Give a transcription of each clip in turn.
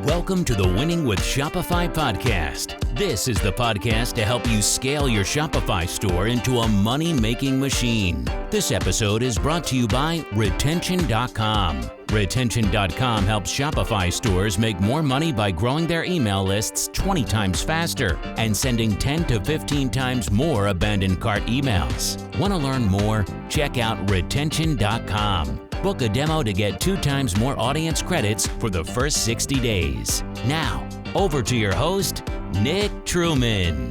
Welcome to the Winning with Shopify podcast. This is the podcast to help you scale your Shopify store into a money-making machine. This episode is brought to you by Retention.com. Retention.com helps Shopify stores make more money by growing their email lists 20 times faster and sending 10 to 15 times more abandoned cart emails. Want to learn more? Check out Retention.com. Book a demo to get 2 times more audience credits for the first 60 days. Now, over to your host, Nick Truman.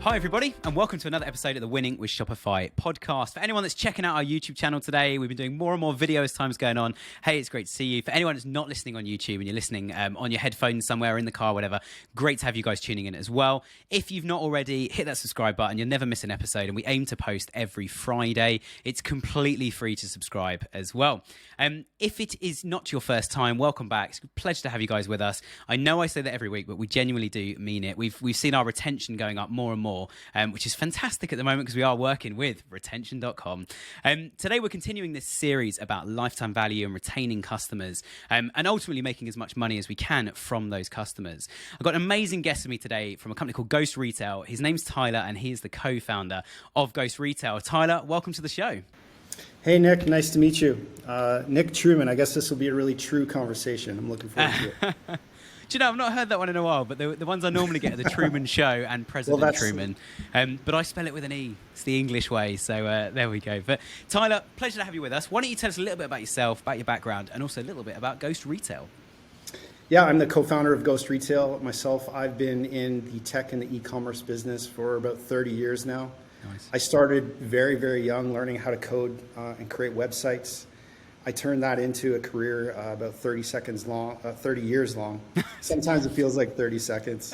Hi everybody, and welcome to another episode of the Winning with Shopify podcast. For anyone that's checking out our YouTube channel today, we've been doing more and more video as time's going on. Hey, it's great to see you. For anyone that's not listening on YouTube and you're listening on your headphones somewhere, in the car, whatever, great to have you guys tuning in as well. If you've not already, hit that subscribe button. You'll never miss an episode, and we aim to post every Friday. It's completely free to subscribe as well. If it is not your first time, welcome back. It's a pleasure to have you guys with us. I know I say that every week, but we genuinely do mean it. We've seen our retention going up more and more, which is fantastic at the moment because we are working with Retention.com. Today we're continuing this series about lifetime value and retaining customers, and ultimately making as much money as we can from those customers. I've got an amazing guest with me today from a company called GhostRetail. His name's Tyler, and he is the co-founder of GhostRetail. Tyler, welcome to the show. Hey, Nick. Nice to meet you. Nick Truman. I guess this will be a really true conversation. I'm looking forward to it. Do you know, I've not heard that one in a while, but the ones I normally get are the Truman Show and President Truman. But I spell it with an E. It's the English way, so there we go. But Tyler, pleasure to have you with us. Why don't you tell us a little bit about yourself, about your background, and also a little bit about GhostRetail? Yeah, I'm the co-founder of GhostRetail. Myself, I've been in the tech and the e-commerce business for about 30 years now. Nice. I started very, very young learning how to code and create websites. I turned that into a career about 30 years long. Sometimes it feels like 30 seconds.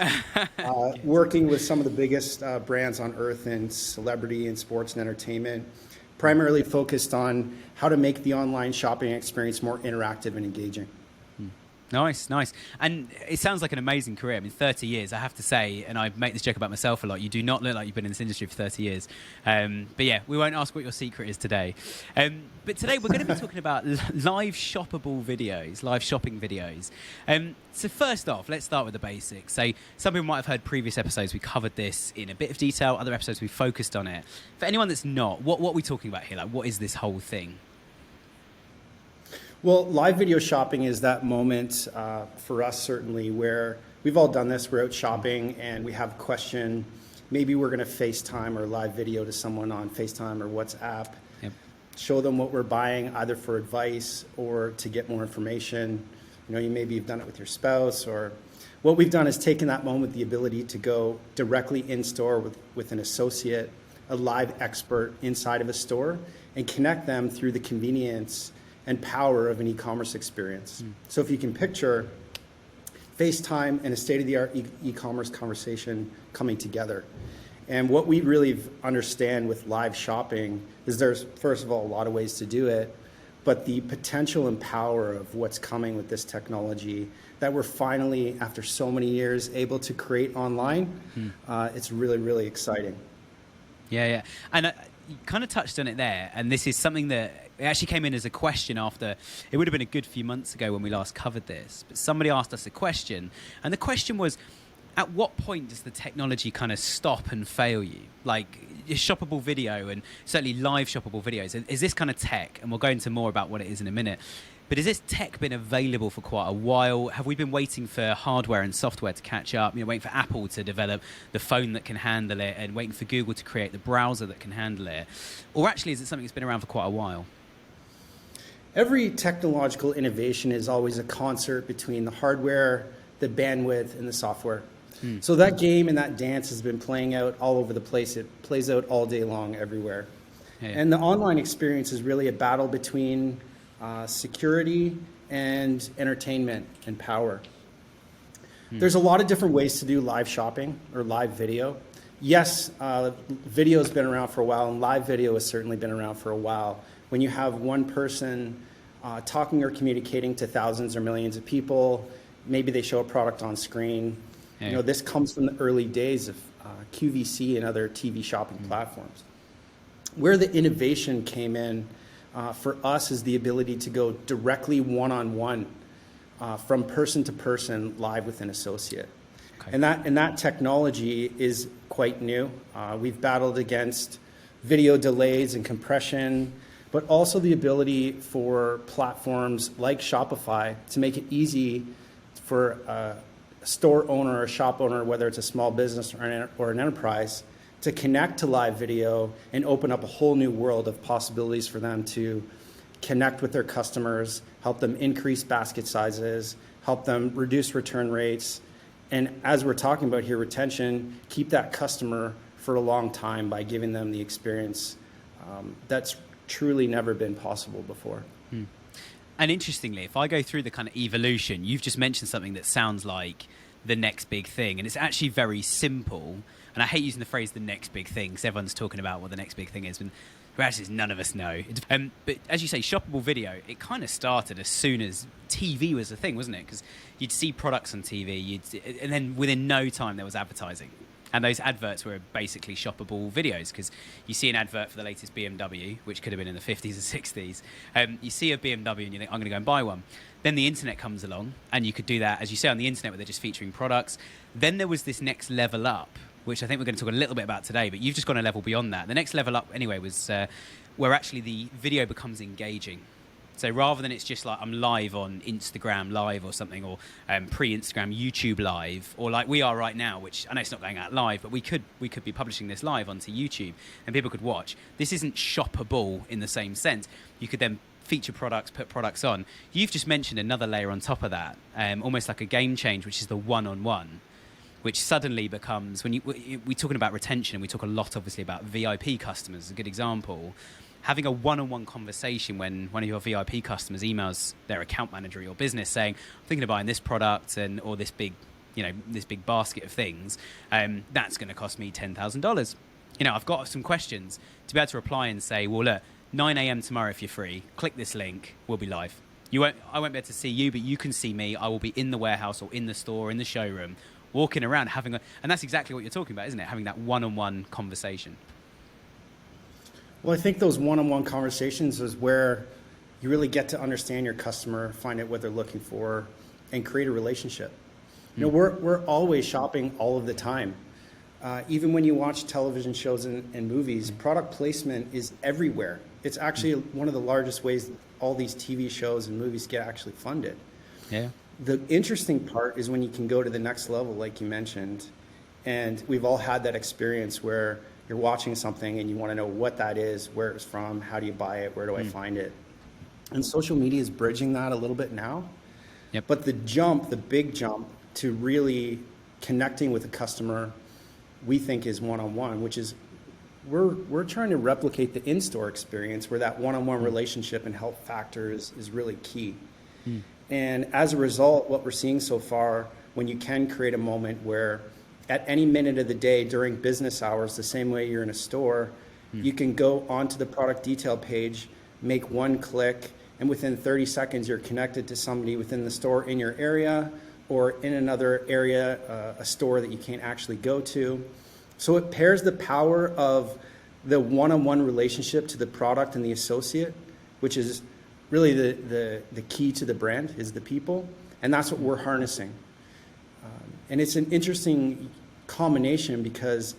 Working with some of the biggest brands on earth in celebrity and sports and entertainment, primarily focused on how to make the online shopping experience more interactive and engaging. Nice. And it sounds like an amazing career. I mean, 30 years, I have to say, and I make this joke about myself a lot, you do not look like you've been in this industry for 30 years. But yeah, we won't ask what your secret is today. But today we're going to be talking about live shopping videos. So first off, let's start with the basics. So some people might have heard previous episodes. We covered this in a bit of detail. Other episodes we focused on it. For anyone that's not, what are we talking about here? Like, what is this whole thing? Well, live video shopping is that moment for us, certainly, where we've all done this. We're out shopping and we have a question. Maybe we're going to FaceTime or live video to someone on FaceTime or WhatsApp. Yep. Show them what we're buying, either for advice or to get more information. You know, you maybe have done it with your spouse, or what we've done is taken that moment, the ability to go directly in store with an associate, a live expert inside of a store, and connect them through the convenience and power of an e-commerce experience. So if you can picture FaceTime and a state-of-the-art e-commerce conversation coming together. And what we really understand with live shopping is there's, first of all, a lot of ways to do it, but the potential and power of what's coming with this technology that we're finally, after so many years, able to create online, it's really, really exciting. Yeah. And you kind of touched on it there, and this is something that it actually came in as a question after, it would have been a good few months ago when we last covered this, but somebody asked us a question, and the question was, at what point does the technology kind of stop and fail you? Like, shoppable video, and certainly live shoppable videos, is this kind of tech, and we'll go into more about what it is in a minute, but has this tech been available for quite a while? Have we been waiting for hardware and software to catch up? You know, waiting for Apple to develop the phone that can handle it, and waiting for Google to create the browser that can handle it? Or actually, is it something that's been around for quite a while? Every technological innovation is always a concert between the hardware, the bandwidth, and the software. So that game and that dance has been playing out all over the place. It plays out all day long everywhere. Yeah. And the online experience is really a battle between security and entertainment and power. There's a lot of different ways to do live shopping or live video. Yes, video has been around for a while, and live video has certainly been around for a while. When you have one person talking or communicating to thousands or millions of people, maybe they show a product on screen. Yeah. You know, this comes from the early days of QVC and other TV shopping platforms. Where the innovation came in for us is the ability to go directly one-on-one from person to person live with an associate. Okay. And that technology is quite new. We've battled against video delays and compression, but also the ability for platforms like Shopify to make it easy for a store owner or a shop owner, whether it's a small business or an enterprise, to connect to live video and open up a whole new world of possibilities for them to connect with their customers, help them increase basket sizes, help them reduce return rates, and as we're talking about here, retention, keep that customer for a long time by giving them the experience that's truly never been possible before. And interestingly, if I go through the kind of evolution, you've just mentioned something that sounds like the next big thing, and it's actually very simple. And I hate using the phrase the next big thing because everyone's talking about what the next big thing is, and actually none of us know. But as you say, shoppable video, it kind of started as soon as TV was a thing, wasn't it? Because you'd see products on TV, and then within no time there was advertising. And those adverts were basically shoppable videos, because you see an advert for the latest BMW, which could have been in the 50s or 60s. You see a BMW and you think, I'm going to go and buy one. Then the internet comes along, and you could do that, as you say, on the internet where they're just featuring products. Then there was this next level up, which I think we're going to talk a little bit about today, but you've just gone a level beyond that. The next level up, anyway, was where actually the video becomes engaging. So rather than it's just like I'm live on Instagram Live or something, or pre-Instagram YouTube Live, or like we are right now, which I know it's not going out live, but we could be publishing this live onto YouTube and people could watch. This isn't shoppable in the same sense. You could then feature products, put products on. You've just mentioned another layer on top of that, almost like a game change, which is the one-on-one, which suddenly becomes, when we're talking about retention, and we talk a lot obviously about VIP customers, is a good example. Having a one-on-one conversation when one of your VIP customers emails their account manager or your business saying, I'm thinking of buying this product or this big, this big basket of things, that's going to cost me $10,000. I've got some questions to be able to reply and say, well, look, 9 a.m. tomorrow if you're free, click this link, we'll be live. I won't be able to see you, but you can see me. I will be in the warehouse or in the store, in the showroom, walking around and that's exactly what you're talking about, isn't it? Having that one-on-one conversation. Well, I think those one-on-one conversations is where you really get to understand your customer, find out what they're looking for, and create a relationship. We're always shopping all of the time. Even when you watch television shows and movies, product placement is everywhere. It's actually one of the largest ways all these TV shows and movies get actually funded. Yeah. The interesting part is when you can go to the next level, like you mentioned, and we've all had that experience where you're watching something and you want to know what that is, where it's from, how do you buy it, where do I find it? And social media is bridging that a little bit now. Yep. But the big jump to really connecting with a customer, we think is one-on-one, which is we're trying to replicate the in-store experience where that one-on-one relationship and health factor is really key. And as a result, what we're seeing so far, when you can create a moment where at any minute of the day during business hours, the same way you're in a store, you can go onto the product detail page, make one click, and within 30 seconds, you're connected to somebody within the store in your area or in another area, a store that you can't actually go to. So it pairs the power of the one-on-one relationship to the product and the associate, which is really the key to the brand, is the people. And that's what we're harnessing. And it's an interesting combination because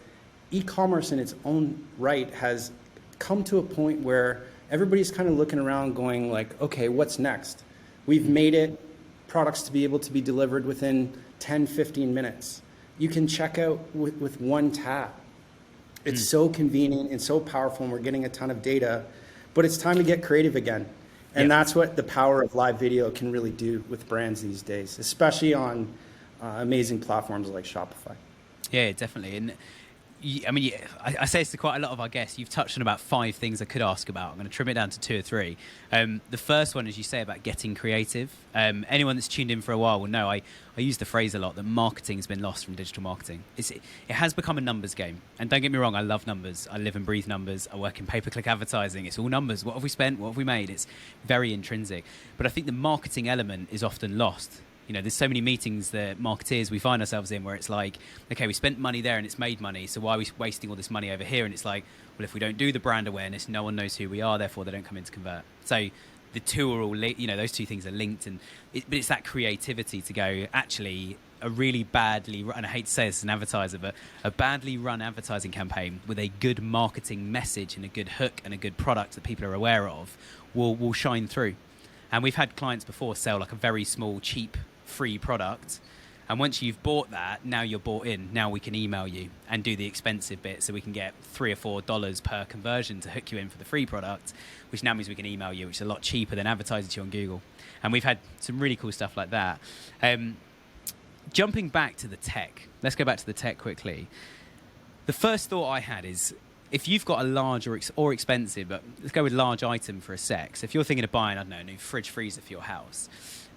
e-commerce in its own right has come to a point where everybody's kind of looking around going like, okay, what's next? We've made it products to be able to be delivered within 10, 15 minutes. You can check out with one tap. It's so convenient and so powerful, and we're getting a ton of data, but it's time to get creative again. And that's what the power of live video can really do with brands these days, especially on amazing platforms like Shopify. Yeah, definitely. And I say this to quite a lot of our guests. You've touched on about 5 things I could ask about. I'm going to trim it down to 2 or 3. The first one, as you say, about getting creative. Anyone that's tuned in for a while will know I use the phrase a lot that marketing has been lost from digital marketing. It has become a numbers game. And don't get me wrong, I love numbers. I live and breathe numbers. I work in pay-per-click advertising. It's all numbers. What have we spent? What have we made? It's very intrinsic. But I think the marketing element is often lost. there's so many meetings that marketeers we find ourselves in where it's like, okay, we spent money there and it's made money, so why are we wasting all this money over here? And it's like, well, if we don't do the brand awareness, no one knows who we are, therefore they don't come in to convert. So the two are all, those two things are linked, but it's that creativity to go, actually, a really badly run, and I hate to say this as an advertiser, but a badly run advertising campaign with a good marketing message and a good hook and a good product that people are aware of will shine through. And we've had clients before sell like a very small, cheap, free product. And once you've bought that, now you're bought in. Now we can email you and do the expensive bit, so we can get $3 or $4 per conversion to hook you in for the free product, which now means we can email you, which is a lot cheaper than advertising to you on Google. And we've had some really cool stuff like that. Jumping back to the tech, let's go back to the tech quickly. The first thought I had is, if you've got a large or expensive, but let's go with large item for a sec. So if you're thinking of buying, I don't know, a new fridge freezer for your house,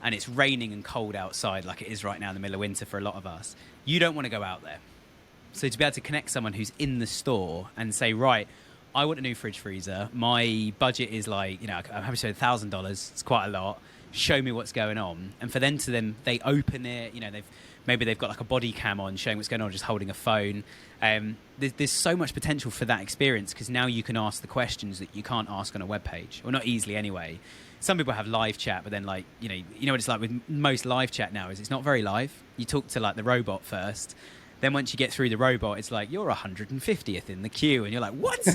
and it's raining and cold outside like it is right now in the middle of winter for a lot of us, you don't want to go out there. So to be able to connect someone who's in the store and say, right, I want a new fridge freezer. My budget is like, I'm happy to say $1,000. It's quite a lot. Show me what's going on. And for them they open it, they've got like a body cam on showing what's going on, just holding a phone. There's so much potential for that experience, because now you can ask the questions that you can't ask on a web page, or not easily anyway. Some people have live chat, but then what it's like with most live chat now is it's not very live. You talk to like the robot first. Then once you get through the robot, it's like, you're 150th in the queue. And you're like, what?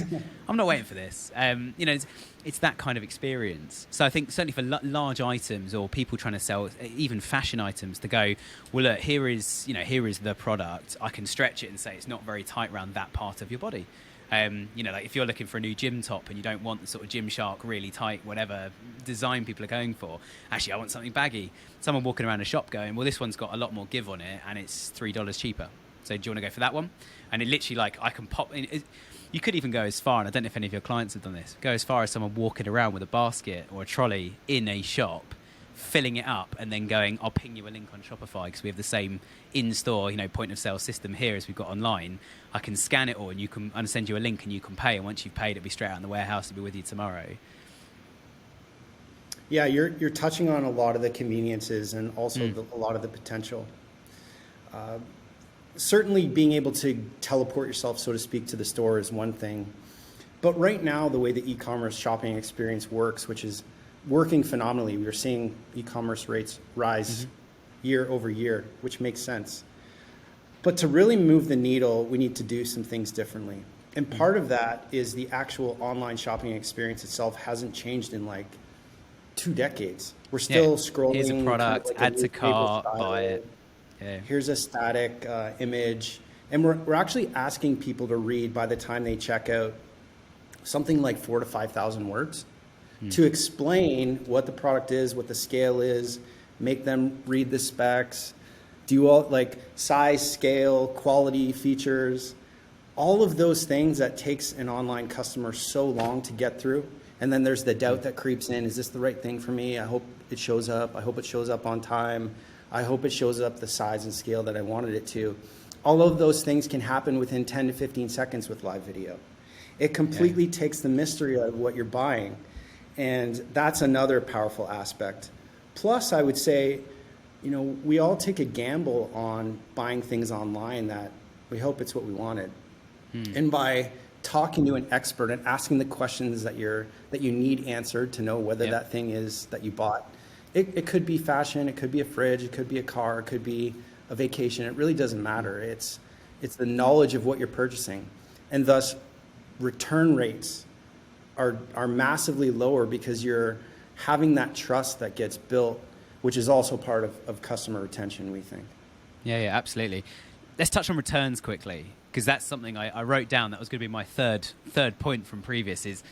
I'm not waiting for this. It's that kind of experience. So I think certainly for large items, or people trying to sell even fashion items, to go, well, look, here is the product. I can stretch it and say it's not very tight around that part of your body. Like if you're looking for a new gym top and you don't want the sort of Gymshark really tight, whatever design people are going for, actually I want something baggy. Someone walking around a shop going, well, this one's got a lot more give on it and it's $3 cheaper. So do you want to go for that one? And it literally, like, I can pop in. You could even go as far, and I don't know if any of your clients have done this, go as far as someone walking around with a basket or a trolley in a shop, filling it up, and then going, I'll ping you a link on Shopify, because we have the same in-store, point of sale system here as we've got online. I can scan it all, and I'll send you a link, and you can pay. And once you've paid, it'll be straight out in the warehouse. It'll be with you tomorrow. Yeah, you're touching on a lot of the conveniences and also a lot of the potential. Certainly being able to teleport yourself, so to speak, to the store is one thing. But right now, the way the e-commerce shopping experience works, which is working phenomenally, we're seeing e-commerce rates rise year over year, which makes sense. But to really move the needle, we need to do some things differently. And part of that is the actual online shopping experience itself hasn't changed in like 2 decades. We're still scrolling. Here's a product, add to cart, buy it. Yeah. Here's a static image. And we're actually asking people to read, by the time they check out, something like 4,000 to 5,000 words to explain what the product is, what the scale is, make them read the specs, do all like size, scale, quality, features, all of those things that takes an online customer so long to get through. And then there's the doubt that creeps in. Is this the right thing for me? I hope it shows up. I hope it shows up on time. I hope it shows up the size and scale that I wanted it to. All of those things can happen within 10 to 15 seconds with live video. It completely takes the mystery out of what you're buying. And that's another powerful aspect. Plus, I would say, we all take a gamble on buying things online that we hope it's what we wanted. And by talking to an expert and asking the questions that you need answered to know whether that thing is that you bought, it could be fashion, it could be a fridge, it could be a car, it could be a vacation. It really doesn't matter. It's the knowledge of what you're purchasing. And thus, return rates are massively lower because you're having that trust that gets built, which is also part of customer retention, we think. Yeah, absolutely. Let's touch on returns quickly, because that's something I wrote down. That was going to be my third point from previous, is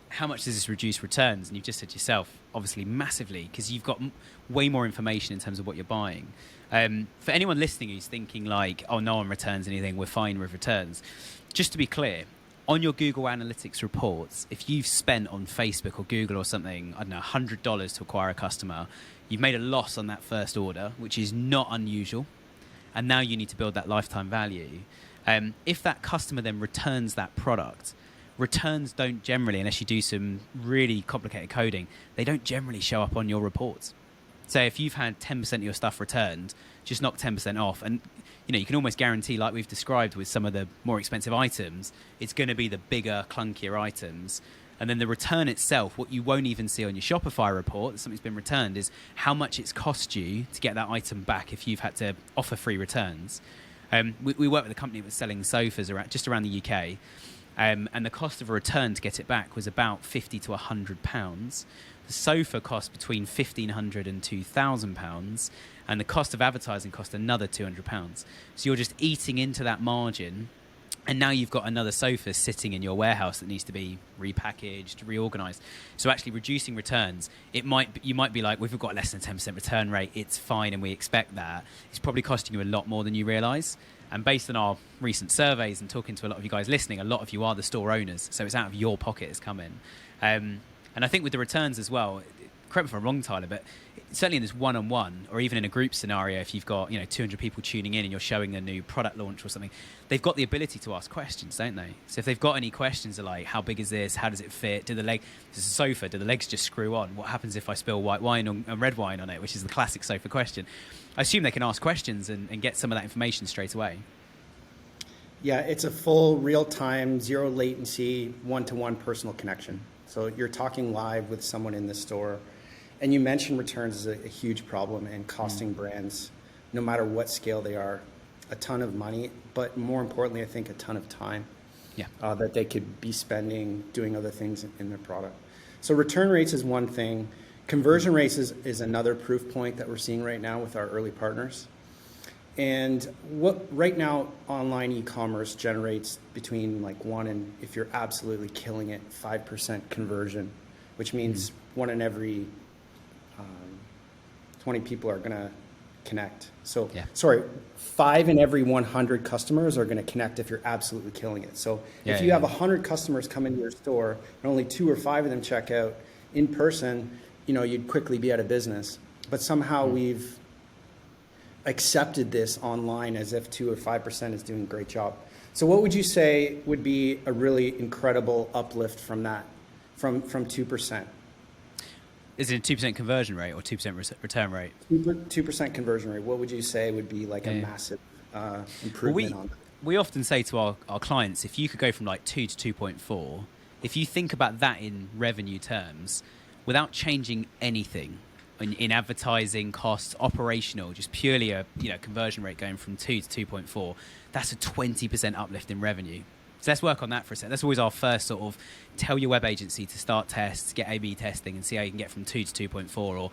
how much does this reduce returns? And you've just said yourself, obviously massively, because you've got way more information in terms of what you're buying. For anyone listening who's thinking like, oh, no one returns anything, we're fine with returns. Just to be clear, on your Google Analytics reports, if you've spent on Facebook or Google or something, I don't know, $100 to acquire a customer, you've made a loss on that first order, which is not unusual. And now you need to build that lifetime value. If that customer then returns that product, returns don't generally, unless you do some really complicated coding, they don't generally show up on your reports. So if you've had 10% of your stuff returned, just knock 10% off. And, you can almost guarantee, like we've described with some of the more expensive items, it's going to be the bigger, clunkier items. And then the return itself, what you won't even see on your Shopify report that something's been returned, is how much it's cost you to get that item back if you've had to offer free returns. We work with a company that was selling sofas just around the UK. And the cost of a return to get it back was about £50 to £100. The sofa cost between £1,500 and £2,000, and the cost of advertising cost another £200. So you're just eating into that margin, and now you've got another sofa sitting in your warehouse that needs to be repackaged, reorganized. So actually reducing returns, you might be like, well, we've got less than 10% return rate, it's fine, and we expect that. It's probably costing you a lot more than you realize. And based on our recent surveys and talking to a lot of you guys listening, a lot of you are the store owners, so it's out of your pocket it's coming. And I think with the returns as well, correct me if I'm wrong, Tyler, but certainly in this one-on-one or even in a group scenario, if you've got 200 people tuning in and you're showing a new product launch or something, they've got the ability to ask questions, don't they? So if they've got any questions like, how big is this? How does it fit? This is a sofa. Do the legs just screw on? What happens if I spill white wine and red wine on it, which is the classic sofa question? I assume they can ask questions and get some of that information straight away. Yeah, it's a full real-time, zero latency, one-to-one personal connection. So you're talking live with someone in the store. And you mentioned returns is a huge problem and costing brands, no matter what scale they are, a ton of money, but more importantly, I think a ton of time that they could be spending doing other things in their product. So return rates is one thing. Conversion rates is another proof point that we're seeing right now with our early partners. And what right now online e-commerce generates between like 1 and, if you're absolutely killing it, 5% conversion, which means 1 in every 20 people are going to connect. So, 5 in every 100 customers are going to connect if you're absolutely killing it. So if you have 100 customers come into your store and only 2 or 5 of them check out in person, you'd quickly be out of business. But somehow we've accepted this online as if 2 or 5% is doing a great job. So what would you say would be a really incredible uplift from that, from 2%? Is it a 2% conversion rate or 2% return rate? 2% conversion rate. What would you say would be like a massive improvement on that? We often say to our clients, if you could go from like 2 to 2.4, if you think about that in revenue terms, without changing anything in advertising costs, operational, just purely a conversion rate going from 2 to 2.4, that's a 20% uplift in revenue. So let's work on that for a second. That's always our first sort of tell your web agency to start tests, get A/B testing and see how you can get from 2 to 2.4. Or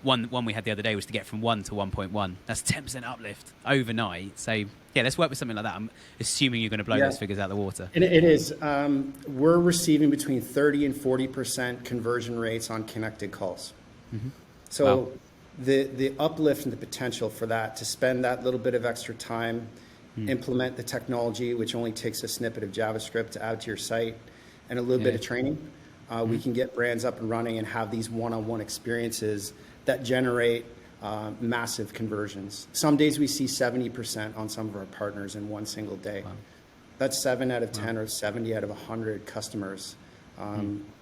one we had the other day was to get from 1 to 1.1. That's 10% uplift overnight. So yeah, let's work with something like that. I'm assuming you're going to blow those figures out of the water. And it is. We're receiving between 30 and 40% conversion rates on connected calls. Mm-hmm. So the uplift and the potential for that, to spend that little bit of extra time, implement the technology, which only takes a snippet of JavaScript to add to your site, and a little bit of training, we can get brands up and running and have these one-on-one experiences that generate massive conversions. Some days we see 70% on some of our partners in one single day. Wow. That's 7 out of 10 or 70 out of 100 customers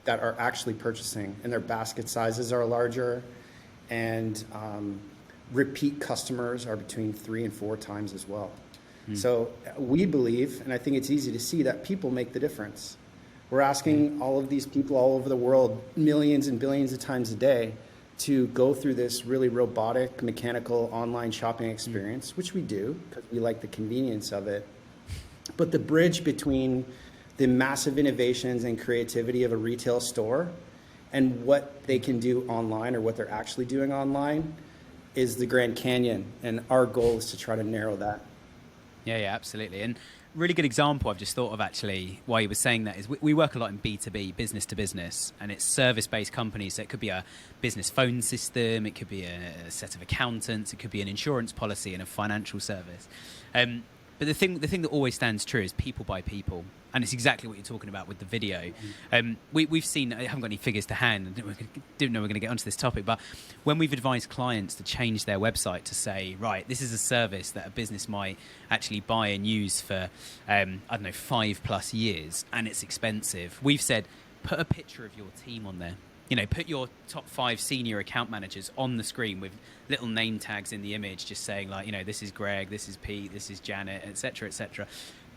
that are actually purchasing, and their basket sizes are larger, and repeat customers are between 3 and 4 times as well. So we believe, and I think it's easy to see, that people make the difference. We're asking all of these people all over the world, millions and billions of times a day, to go through this really robotic, mechanical online shopping experience, which we do because we like the convenience of it. But the bridge between the massive innovations and creativity of a retail store and what they can do online, or what they're actually doing online, is the Grand Canyon. And our goal is to try to narrow that. Yeah, absolutely. And really good example I've just thought of actually while you were saying that is we work a lot in B2B, business to business, and it's service-based companies. So it could be a business phone system, it could be a set of accountants, it could be an insurance policy and a financial service. But the thing that always stands true is people by people. And it's exactly what you're talking about with the video. We've seen, I haven't got any figures to hand, didn't know we were going to get onto this topic, but when we've advised clients to change their website to say, right, this is a service that a business might actually buy and use for, 5+ years, and it's expensive, we've said, put a picture of your team on there. put your top 5 senior account managers on the screen with little name tags in the image, just saying like, this is Greg, this is Pete, this is Janet, etc., etc.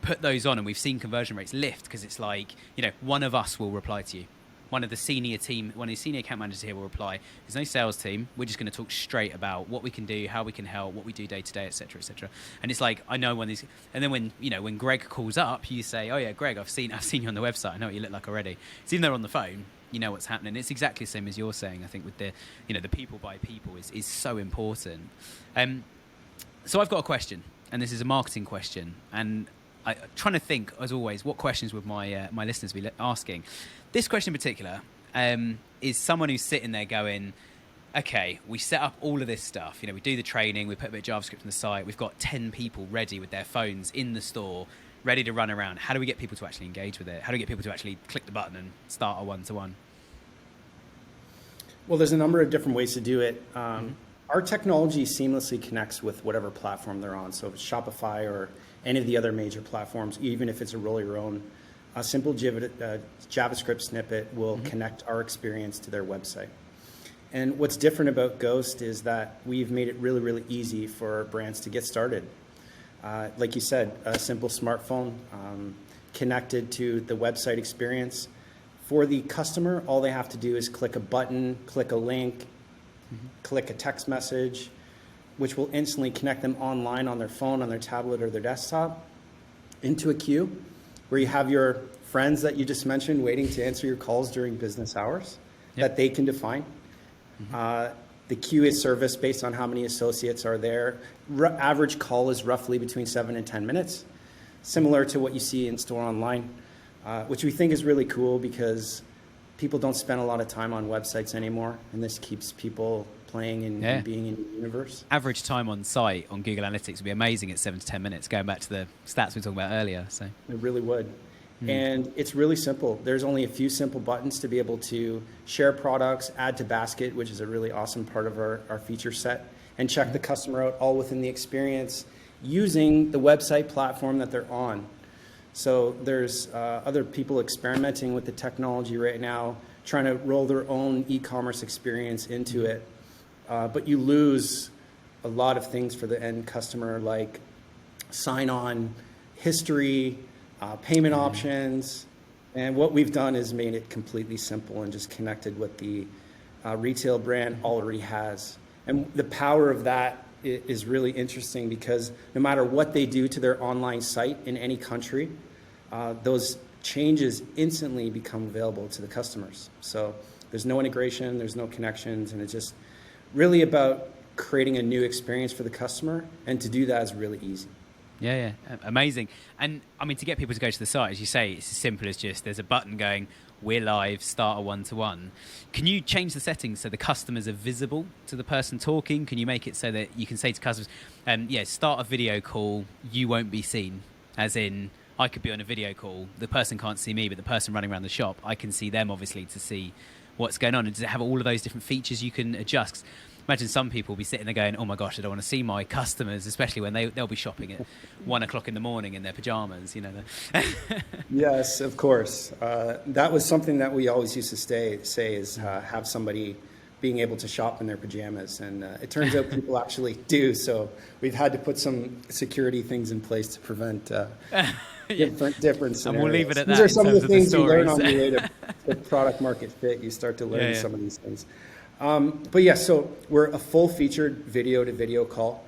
Put those on, and we've seen conversion rates lift because it's like, one of us will reply to you. One of the senior account managers here will reply. There's no sales team. We're just going to talk straight about what we can do, how we can help, what we do day to day, etc., etc. And it's like, I know when these, and then when Greg calls up, you say, oh yeah, Greg, I've seen you on the website. I know what you look like already. So even though they're on the phone, you know what's happening. It's exactly the same as you're saying. I think with the, the people by people is so important. So I've got a question, and this is a marketing question, and I'm trying to think, as always, what questions would my listeners be asking. This question in particular is someone who's sitting there going, okay, we set up all of this stuff. We do the training, we put a bit of JavaScript on the site, we've got 10 people ready with their phones in the store, ready to run around. How do we get people to actually engage with it? How do we get people to actually click the button and start a one-to-one? Well, there's a number of different ways to do it. Our technology seamlessly connects with whatever platform they're on. So if it's Shopify or any of the other major platforms, even if it's a roll your own, a simple JavaScript snippet will connect our experience to their website. And what's different about Ghost is that we've made it really, really easy for brands to get started. Like you said, a simple smartphone connected to the website experience. For the customer, all they have to do is click a button, click a link, click a text message, which will instantly connect them online on their phone, on their tablet, or their desktop into a queue where you have your friends that you just mentioned waiting to answer your calls during business hours that they can define. The queue is serviced based on how many associates are there. Average call is roughly between 7 and 10 minutes, similar to what you see in store online, which we think is really cool because people don't spend a lot of time on websites anymore, and this keeps people playing and being in the universe. Average time on site on Google Analytics would be amazing at 7 to 10 minutes, going back to the stats we were talking about earlier. So it really would. And it's really simple. There's only a few simple buttons to be able to share products, add to basket, which is a really awesome part of our feature set, and check the customer out all within the experience using the website platform that they're on. So there's other people experimenting with the technology right now, trying to roll their own e-commerce experience into it. But you lose a lot of things for the end customer, like sign-on, history, payment options. And what we've done is made it completely simple and just connected what the retail brand already has. And the power of that is really interesting because no matter what they do to their online site in any country, those changes instantly become available to the customers. So there's no integration, there's no connections, and it's just really about creating a new experience for the customer, and to do that is really easy. Yeah, amazing. And I mean, to get people to go to the site, as you say, it's as simple as just there's a button going, we're live, start a one-to-one. Can you change the settings so the customers are visible to the person talking? Can you make it so that you can say to customers, start a video call, you won't be seen? As in, I could be on a video call, the person can't see me, but the person running around the shop, I can see them obviously to see what's going on. And does it have all of those different features you can adjust? 'Cause imagine some people will be sitting there going, oh my gosh, I don't want to see my customers, especially when they'll be shopping at 1 o'clock in the morning in their pajamas, Yes, of course. That was something that we always used to say is have somebody being able to shop in their pajamas. And it turns out people actually do. So we've had to put some security things in place to prevent different scenarios. And we'll leave it at that. These are some of the things you learn on the way to product market fit. You start to learn some of these things. So we're a full-featured video-to-video call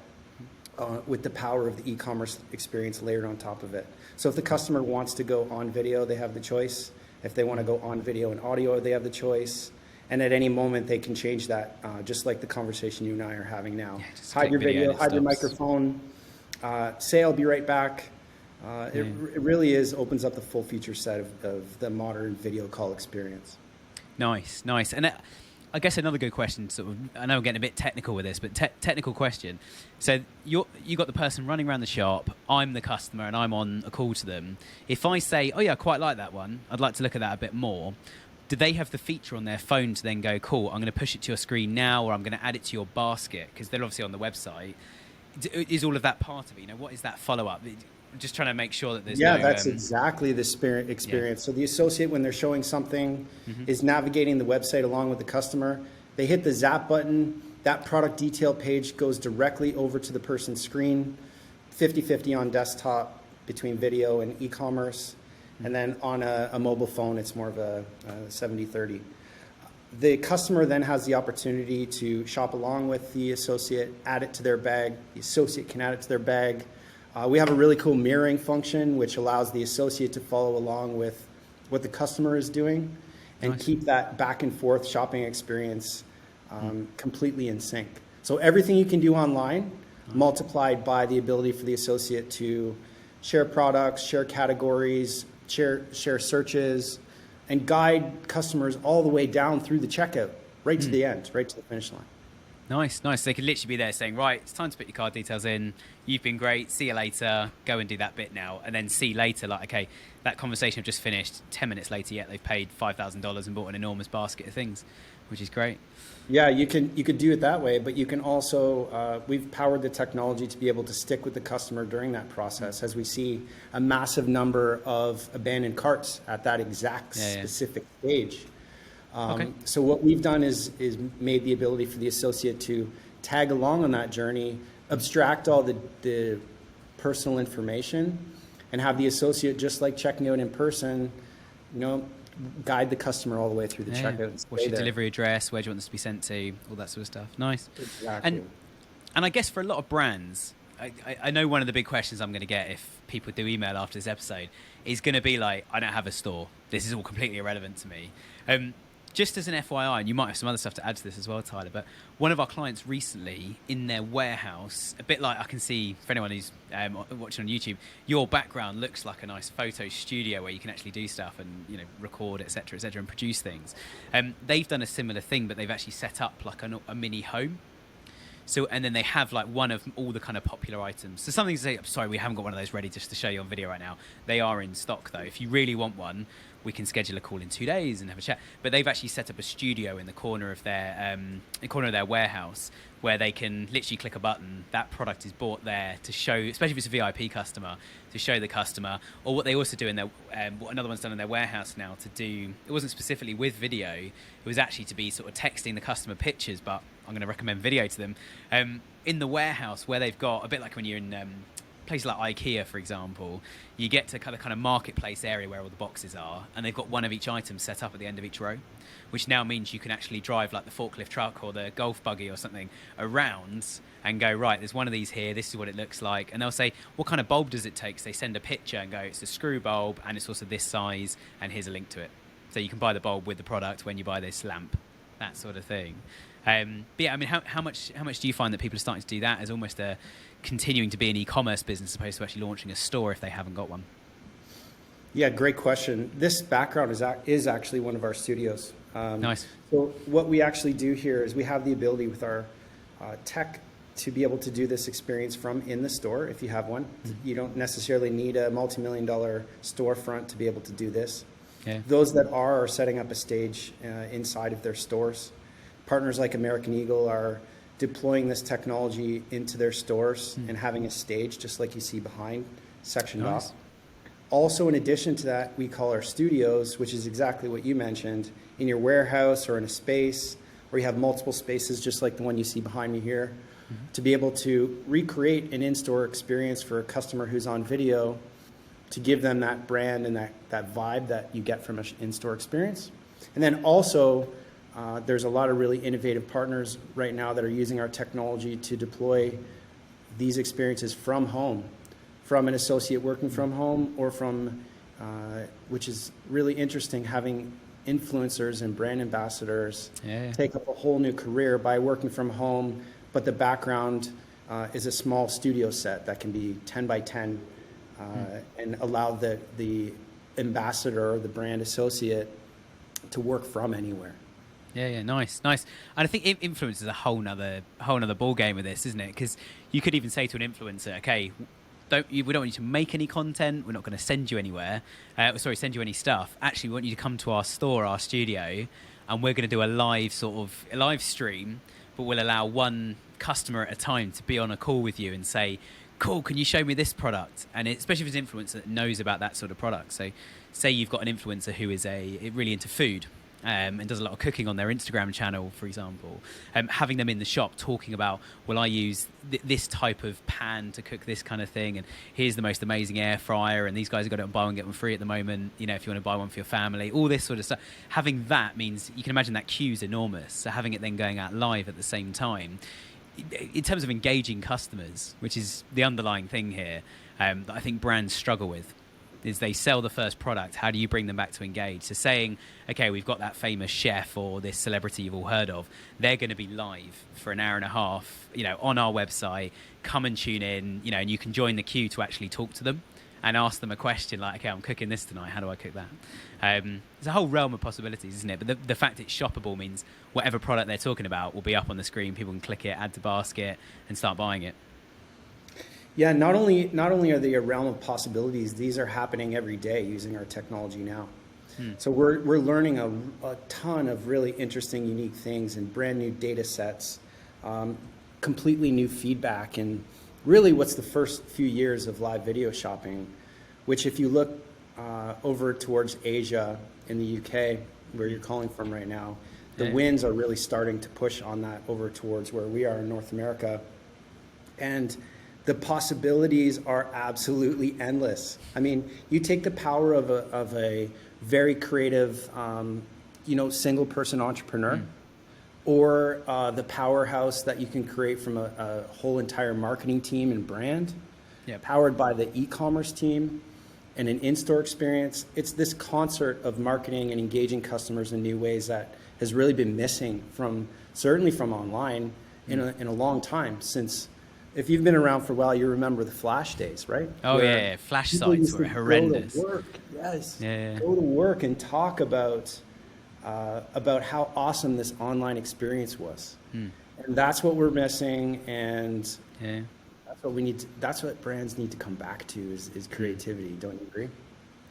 with the power of the e-commerce experience layered on top of it. So if the customer wants to go on video, they have the choice. If they want to go on video and audio, they have the choice. And at any moment, they can change that, just like the conversation you and I are having now. Hide your video, hide your microphone, say I'll be right back. It really opens up the full feature set of the modern video call experience. Nice. And I guess another good question, sort of, I know I'm getting a bit technical with this, but technical question. So you got the person running around the shop, I'm the customer, and I'm on a call to them. If I say, oh yeah, I quite like that one, I'd like to look at that a bit more, do they have the feature on their phone to then go, cool, I'm going to push it to your screen now, or I'm going to add it to your basket, because they're obviously on the website. Is all of that part of it? What is that follow-up? just trying to make sure that there's that's exactly the experience. Yeah. So the associate, when they're showing something, is navigating the website along with the customer. They hit the zap button. That product detail page goes directly over to the person's screen, 50-50 on desktop between video and e-commerce. And then on a mobile phone, it's more of a 70-30. The customer then has the opportunity to shop along with the associate, add it to their bag. The associate can add it to their bag. We have a really cool mirroring function, which allows the associate to follow along with what the customer is doing and keep that back and forth shopping experience completely in sync. So everything you can do online, multiplied by the ability for the associate to share products, share categories, share searches, and guide customers all the way down through the checkout, right to the end, right to the finish line. Nice. They could literally be there saying, right, it's time to put your card details in. You've been great. See you later. Go and do that bit now. And then see later, like, okay, that conversation I've just finished. 10 minutes later, yet they've paid $5,000 and bought an enormous basket of things, which is great. Yeah, you could do it that way, but you can also, we've powered the technology to be able to stick with the customer during that process, as we see a massive number of abandoned carts at that exact specific stage. So what we've done is made the ability for the associate to tag along on that journey, abstract all the personal information, and have the associate, just like checking out in person, guide the customer all the way through the checkout. What's your delivery address? Where do you want this to be sent to? All that sort of stuff. Nice. Exactly. And I guess for a lot of brands, I know one of the big questions I'm going to get if people do email after this episode is going to be like, I don't have a store. This is all completely irrelevant to me. Just as an FYI, and you might have some other stuff to add to this as well, Tyler, but one of our clients recently in their warehouse, a bit like I can see for anyone who's watching on YouTube, your background looks like a nice photo studio where you can actually do stuff and record, etc., and produce things. They've done a similar thing, but they've actually set up like a mini home. So, and then they have like one of all the kind of popular items. So something to say, sorry, we haven't got one of those ready just to show you on video right now. They are in stock though. If you really want one, we can schedule a call in 2 days and have a chat. But they've actually set up a studio in the corner of their warehouse where they can literally click a button. That product is bought there to show, especially if it's a VIP customer, to show the customer. Or what they also do in their, what another one's done in their warehouse now to do, it wasn't specifically with video, it was actually to be sort of texting the customer pictures, but I'm going to recommend video to them. In the warehouse where they've got, a bit like when you're in places like IKEA, for example, you get to kind of marketplace area where all the boxes are, and they've got one of each item set up at the end of each row, which now means you can actually drive like the forklift truck or the golf buggy or something around and go, right, there's one of these here, this is what it looks like. And they'll say, what kind of bulb does it take? So they send a picture and go, it's a screw bulb and it's also this size and here's a link to it. So you can buy the bulb with the product when you buy this lamp, that sort of thing. But yeah, I mean, how much do you find that people are starting to do that as almost a continuing to be an e-commerce business as opposed to actually launching a store if they haven't got one? Yeah, great question. This background is actually one of our studios. Nice. So what we actually do here is we have the ability with our tech to be able to do this experience from in the store if you have one. Mm-hmm. You don't necessarily need a multi-million-dollar storefront to be able to do this. Yeah. Those that are setting up a stage inside of their stores. Partners like American Eagle are deploying this technology into their stores and having a stage just like you see behind, sectioned off. Also, in addition to that, we call our studios, which is exactly what you mentioned, in your warehouse or in a space, or you have multiple spaces just like the one you see behind me here, to be able to recreate an in-store experience for a customer who's on video, to give them that brand and that vibe that you get from an in-store experience. And then also, there's a lot of really innovative partners right now that are using our technology to deploy these experiences from home, from an associate working from home, or from, which is really interesting, having influencers and brand ambassadors take up a whole new career by working from home, but the background is a small studio set that can be 10 by 10 and allow the ambassador or the brand associate to work from anywhere. Yeah, nice. And I think influence is a whole nother ball game with this, isn't it? Because you could even say to an influencer, okay, we don't want you to make any content. We're not going to send you anywhere. Send you any stuff. Actually, we want you to come to our store, our studio, and we're going to do a live stream, but we'll allow one customer at a time to be on a call with you and say, cool, can you show me this product? And especially if it's an influencer that knows about that sort of product. So say you've got an influencer who is really into food, and does a lot of cooking on their Instagram channel, for example, having them in the shop talking about, well, I use this type of pan to cook this kind of thing, and here's the most amazing air fryer, and these guys have got it on buy one, get one free at the moment, you know, if you want to buy one for your family, all this sort of stuff. Having that means, you can imagine that queue's enormous, so having it then going out live at the same time, in terms of engaging customers, which is the underlying thing here, that I think brands struggle with, is they sell the first product. How do you bring them back to engage? So saying, okay, we've got that famous chef or this celebrity you've all heard of. They're going to be live for an hour and a half, you know, on our website. Come and tune in, you know, and you can join the queue to actually talk to them and ask them a question like, okay, I'm cooking this tonight. How do I cook that? There's a whole realm of possibilities, isn't it? But the fact it's shoppable means whatever product they're talking about will be up on the screen. People can click it, add to basket, and start buying it. Yeah, not only are they a realm of possibilities, these are happening every day using our technology now. So we're learning a ton of really interesting, unique things and brand new data sets, completely new feedback, and really what's the first few years of live video shopping, which if you look over towards Asia in the UK, where you're calling from right now, the winds are really starting to push on that over towards where we are in North America. And the possibilities are absolutely endless. I mean, you take the power of a very creative, single person entrepreneur, or the powerhouse that you can create from a whole entire marketing team and brand, powered by the e-commerce team and an in-store experience. It's this concert of marketing and engaging customers in new ways that has really been missing certainly from online in a long time. Since, if you've been around for a while, you remember the Flash days, right? Oh, yeah. Flash sites were horrendous. Go to work, go to work and talk about how awesome this online experience was. And that's what we're missing, and that's what we need. That's what brands need to come back to is creativity. Don't you agree?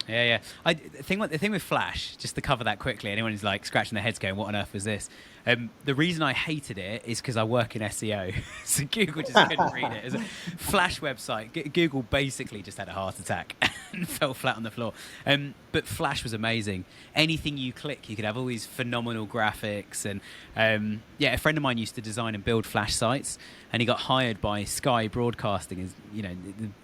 Yeah. The thing with Flash, just to cover that quickly, anyone who's like scratching their heads going, what on earth was this? The reason I hated it is because I work in SEO. So Google just couldn't read it. It was a Flash website. Google basically just had a heart attack and fell flat on the floor. But Flash was amazing. Anything you click, you could have all these phenomenal graphics. And a friend of mine used to design and build Flash sites, and he got hired by Sky Broadcasting,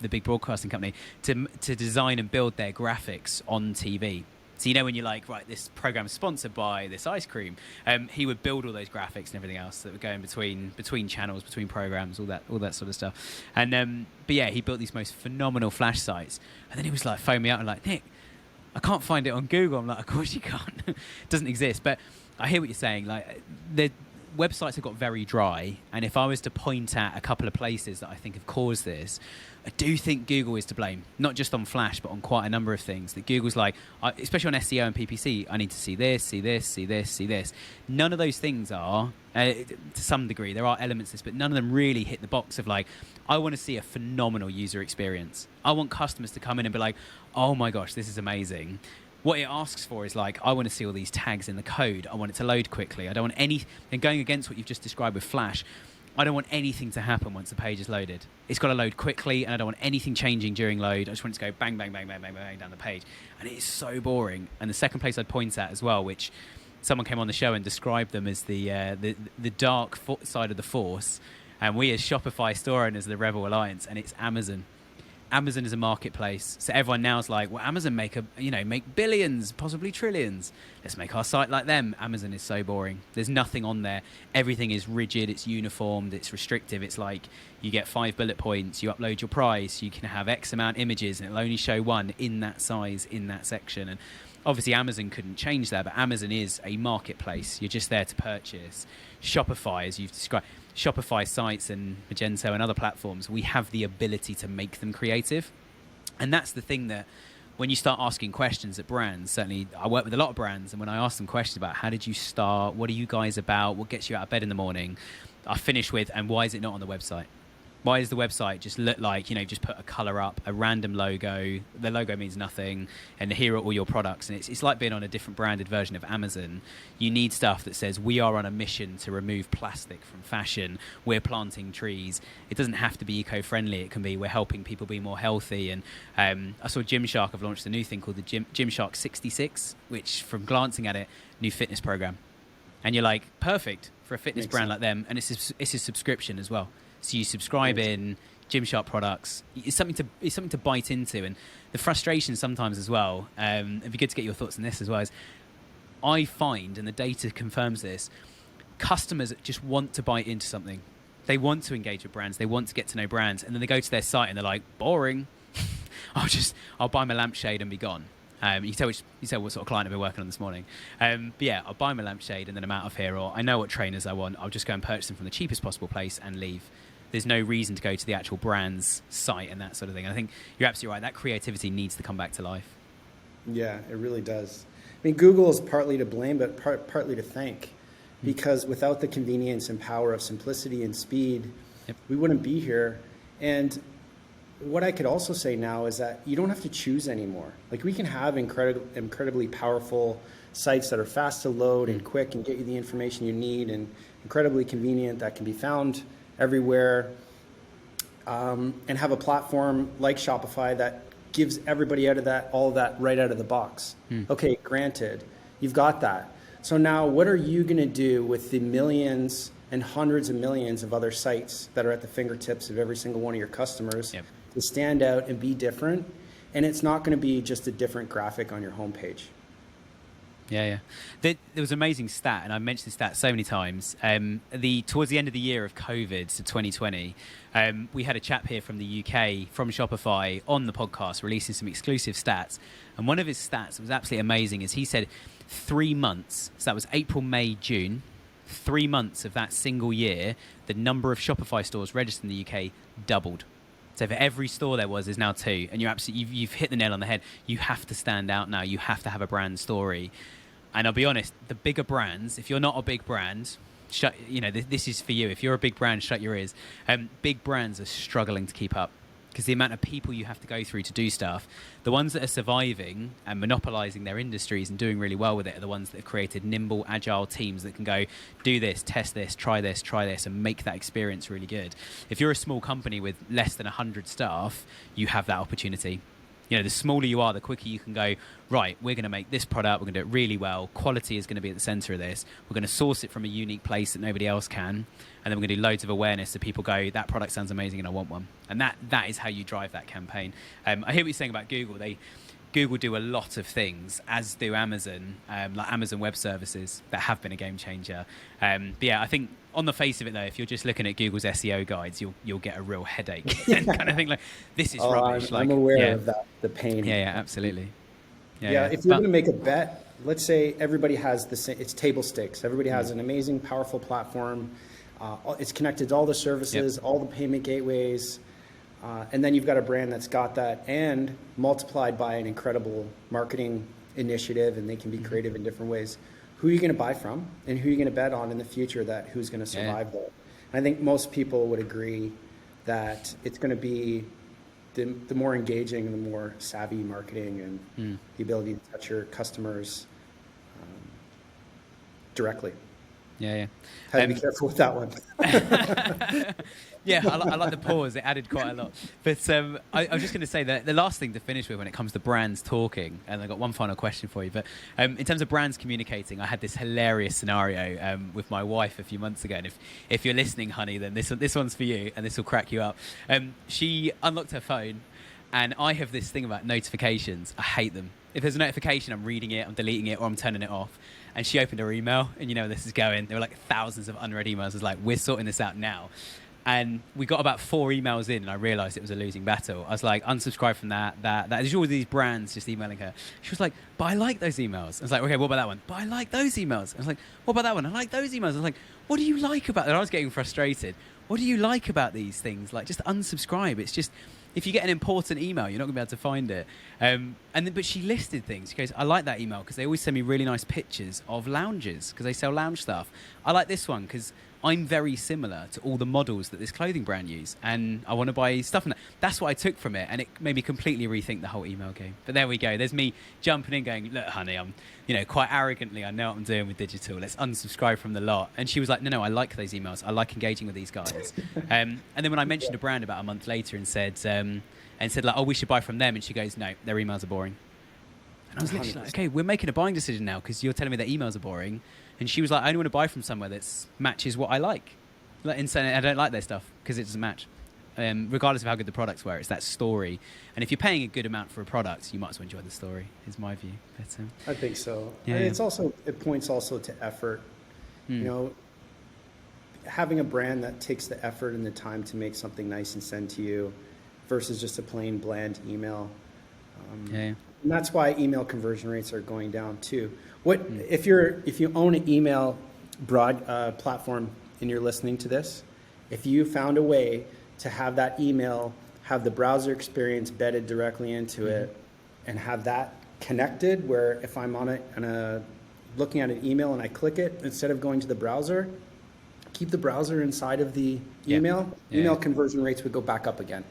the big broadcasting company, to design and build their graphics on TV. So, when you're like, right, this program's sponsored by this ice cream, he would build all those graphics and everything else that would go in between channels, between programs, all that sort of stuff. And he built these most phenomenal Flash sites. And then he was like, phone me out and like, Nick, I can't find it on Google. I'm like, of course you can't. It doesn't exist. But I hear what you're saying. Like, the websites have got very dry. And if I was to point at a couple of places that I think have caused this, I do think Google is to blame, not just on Flash, but on quite a number of things. That Google's like, especially on SEO and PPC, I need to see this, see this, see this, see this. None of those things are, to some degree, there are elements of this, but none of them really hit the box of like, I want to see a phenomenal user experience. I want customers to come in and be like, oh my gosh, this is amazing. What it asks for is like, I want to see all these tags in the code. I want it to load quickly. I don't want any, and going against what you've just described with Flash, I don't want anything to happen once the page is loaded. It's got to load quickly, and I don't want anything changing during load. I just want it to go bang, bang, bang, bang, bang, bang down the page. And it is so boring. And the second place I'd point at as well, which someone came on the show and described them as the dark side of the force, and we as Shopify store owners of the Rebel Alliance, and it's Amazon. Amazon is a marketplace, so everyone now is like, well, Amazon make billions, possibly trillions. Let's make our site like them. Amazon is so boring. There's nothing on there. Everything is rigid. It's uniformed. It's restrictive. It's like you get 5 bullet points. You upload your price. You can have X amount images, and it'll only show one in that size in that section. And obviously, Amazon couldn't change that, but Amazon is a marketplace. You're just there to purchase. Shopify, as you've described. Shopify sites and Magento and other platforms, we have the ability to make them creative. And that's the thing that when you start asking questions at brands, certainly I work with a lot of brands, and when I ask them questions about how did you start, what are you guys about, what gets you out of bed in the morning, I finish with, and why is it not on the website? Why does the website just look like, just put a color up, a random logo? The logo means nothing, and here are all your products. And it's like being on a different branded version of Amazon. You need stuff that says, we are on a mission to remove plastic from fashion. We're planting trees. It doesn't have to be eco-friendly. It can be, we're helping people be more healthy. And I saw Gymshark have launched a new thing called the Gymshark 66, which, from glancing at it, new fitness program. And you're like, perfect for a fitness brand like them. And it's a subscription as well. So you subscribe in Gymshark products. It's something to bite into. And the frustration sometimes as well, it'd be good to get your thoughts on this as well, is I find, and the data confirms this, customers just want to bite into something. They want to engage with brands. They want to get to know brands. And then they go to their site and they're like, boring. I'll buy my lampshade and be gone. You tell what sort of client I've been working on this morning. But yeah, I'll buy my lampshade and then I'm out of here, or I know what trainers I want. I'll just go and purchase them from the cheapest possible place and leave. There's no reason to go to the actual brand's site and that sort of thing. And I think you're absolutely right. That creativity needs to come back to life. Yeah, it really does. I mean, Google is partly to blame, but partly to thank, because without the convenience and power of simplicity and speed, we wouldn't be here. And what I could also say now is that you don't have to choose anymore. Like, we can have incredibly powerful sites that are fast to load and quick and get you the information you need, and incredibly convenient, that can be found everywhere, and have a platform like Shopify that gives everybody all of that right out of the box. Okay, granted, you've got that. So now what are you going to do with the millions and hundreds of millions of other sites that are at the fingertips of every single one of your customers to stand out and be different? And it's not going to be just a different graphic on your homepage. Yeah. There was an amazing stat, and I mentioned this stat so many times. Towards the end of the year of COVID, so 2020, we had a chap here from the UK, from Shopify, on the podcast, releasing some exclusive stats. And one of his stats that was absolutely amazing is he said 3 months, so that was April, May, June, 3 months of that single year, the number of Shopify stores registered in the UK doubled. So for every store there was, there's now 2. And you've hit the nail on the head. You have to stand out now. You have to have a brand story. And I'll be honest, the bigger brands, if you're not a big brand, this is for you. If you're a big brand, shut your ears. Big brands are struggling to keep up because the amount of people you have to go through to do stuff. The ones that are surviving and monopolizing their industries and doing really well with it are the ones that have created nimble, agile teams that can go do this, test this, try this, and make that experience really good. If you're a small company with less than 100 staff, you have that opportunity. The smaller you are, the quicker you can go, right, we're going to make this product, we're going to do it really well, quality is going to be at the center of this, we're going to source it from a unique place that nobody else can, and then we're going to do loads of awareness so people go, that product sounds amazing and I want one. And that is how you drive that campaign. I hear what you're saying about Google. Google do a lot of things, as do Amazon, like Amazon Web Services, that have been a game changer. But yeah, I think on the face of it, though, if you're just looking at Google's SEO guides, you'll get a real headache and kind of think like, this is rubbish. I'm aware of that, the pain. Yeah, absolutely. Yeah. If you're going to make a bet, let's say everybody has it's table stakes. Everybody has an amazing, powerful platform. It's connected to all the services, all the payment gateways. And then you've got a brand that's got that and multiplied by an incredible marketing initiative, and they can be creative in different ways. Who are you going to buy from, and who are you going to bet on in the future that who's going to survive there? I think most people would agree that it's going to be the more engaging and the more savvy marketing and the ability to touch your customers directly. Yeah. Had to be careful with that one. Yeah, I like the pause. It added quite a lot. But I was just going to say that the last thing to finish with when it comes to brands talking, and I've got one final question for you, but in terms of brands communicating, I had this hilarious scenario with my wife a few months ago. And if you're listening, honey, then this one's for you, and this will crack you up. She unlocked her phone, and I have this thing about notifications. I hate them. If there's a notification, I'm reading it, I'm deleting it, or I'm turning it off. And she opened her email, and you know where this is going. There were like thousands of unread emails. I was like, we're sorting this out now. And we got about 4 emails in, and I realized it was a losing battle. I was like, unsubscribe from that. There's all these brands just emailing her. She was like, but I like those emails. I was like, okay, what about that one? But I like those emails. I was like, what about that one? I like those emails. I was like, what do you like about that? I was getting frustrated. What do you like about these things? Like, just unsubscribe. It's just, if you get an important email, you're not going to be able to find it. But she listed things. She goes, I like that email because they always send me really nice pictures of lounges because they sell lounge stuff. I like this one because I'm very similar to all the models that this clothing brand use, and I want to buy stuff. And that's what I took from it, and it made me completely rethink the whole email game. But there we go. There's me jumping in, going, "Look, honey, I'm, quite arrogantly, I know what I'm doing with digital. Let's unsubscribe from the lot." And she was like, "No, I like those emails. I like engaging with these guys." And then when I mentioned a brand about a month later and said like, "Oh, we should buy from them," and she goes, "No, their emails are boring." And I was literally like, "Okay, we're making a buying decision now because you're telling me that emails are boring." And she was like, "I only want to buy from somewhere that matches what I like." And so I don't like their stuff because it doesn't match. Regardless of how good the products were, it's that story. And if you're paying a good amount for a product, you might as well enjoy the story, is my view. But, I think so. Yeah. And it points also to effort. Having a brand that takes the effort and the time to make something nice and send to you versus just a plain bland email. And that's why email conversion rates are going down too. If you own an email platform and you're listening to this, if you found a way to have that email have the browser experience bedded directly into it and have that connected, where if I'm on it and looking at an email and I click it, instead of going to the browser, keep the browser inside of the email, conversion rates would go back up again.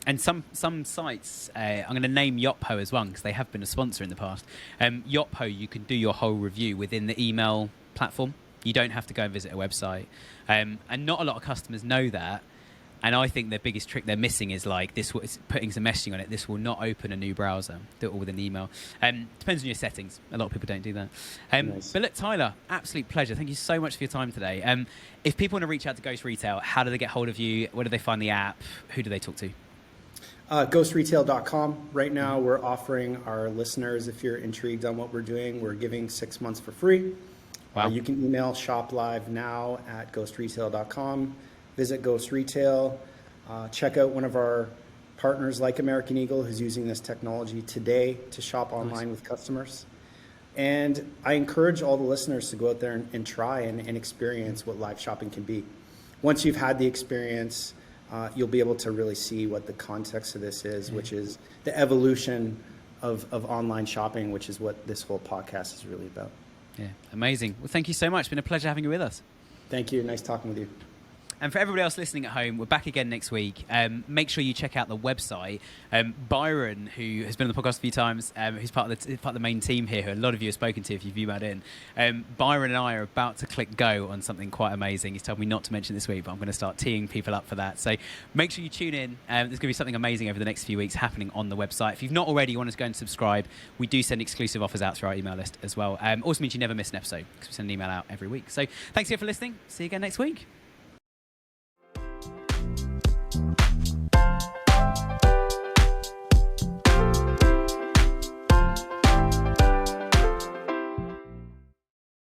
And some sites, I'm going to name Yotpo as well because they have been a sponsor in the past. Yotpo, you can do your whole review within the email platform. You don't have to go and visit a website. And not a lot of customers know that. And I think their biggest trick they're missing is like this, putting some messaging on it. This will not open a new browser. Do it all within the email. Depends on your settings. A lot of people don't do that. Nice. But look, Tyler, absolute pleasure. Thank you so much for your time today. If people want to reach out to GhostRetail, how do they get hold of you? Where do they find the app? Who do they talk to? GhostRetail.com. Right now, we're offering our listeners, if you're intrigued on what we're doing, we're giving 6 months for free. Wow. You can email shoplive@ghostretail.com. Visit Ghost Retail. Check out one of our partners like American Eagle, who's using this technology today to shop online with customers. And I encourage all the listeners to go out there and try and experience what live shopping can be. Once you've had the experience, you'll be able to really see what the context of this is, which is the evolution of online shopping, which is what this whole podcast is really about. Yeah, amazing. Well, thank you so much. It's been a pleasure having you with us. Thank you. Nice talking with you. And for everybody else listening at home, we're back again next week. Make sure you check out the website. Byron, who has been on the podcast a few times, who's part of the main team here, who a lot of you have spoken to if you've emailed in. Byron and I are about to click go on something quite amazing. He's told me not to mention this week, but I'm going to start teeing people up for that. So make sure you tune in. There's going to be something amazing over the next few weeks happening on the website. If you've not already, you want to go and subscribe. We do send exclusive offers out through our email list as well. Also means you never miss an episode because we send an email out every week. So thanks again for listening. See you again next week.